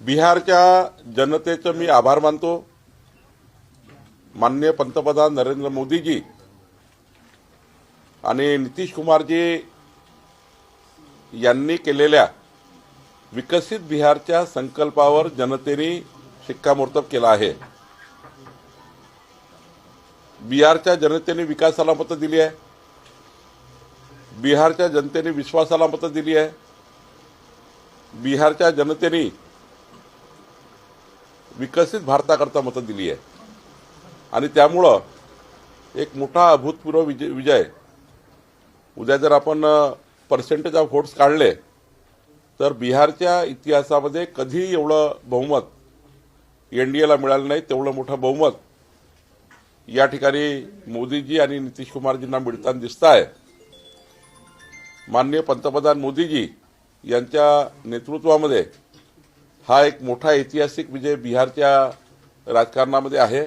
बिहारच्या जनतेचं मी आभार मानतो। माननीय पंतप्रधान नरेंद्र मोदीजी आणि नितीश कुमारजी यांनी केलेल्या विकसित बिहारच्या संकल्पावर जनतेने शिक्कामोर्तब केला आहे। बिहारच्या जनतेने विकासाला मत दिली आहे। बिहारच्या जनतेने विश्वासाला मत दिली आहे। बिहारच्या जनतेने विकसित भारताकरता मत दिली आहे आणि त्यामुळे एक मोठा अभूतपूर्व विजय उद्या जर आपण पर्सेंटेज ऑफ व्होट्स काढले तर बिहारच्या इतिहासामध्ये कधी एवढं बहुमत एनडीएला मिळालं नाही। तेवढं मोठं बहुमत या ठिकाणी मोदीजी आणि नितीश कुमारजींना मिळताना दिसत आहे। माननीय पंतप्रधान मोदीजी यांच्या नेतृत्वामध्ये हा एक मोठा ऐतिहासिक विजय बिहारच्या राजकारणामध्ये आहे।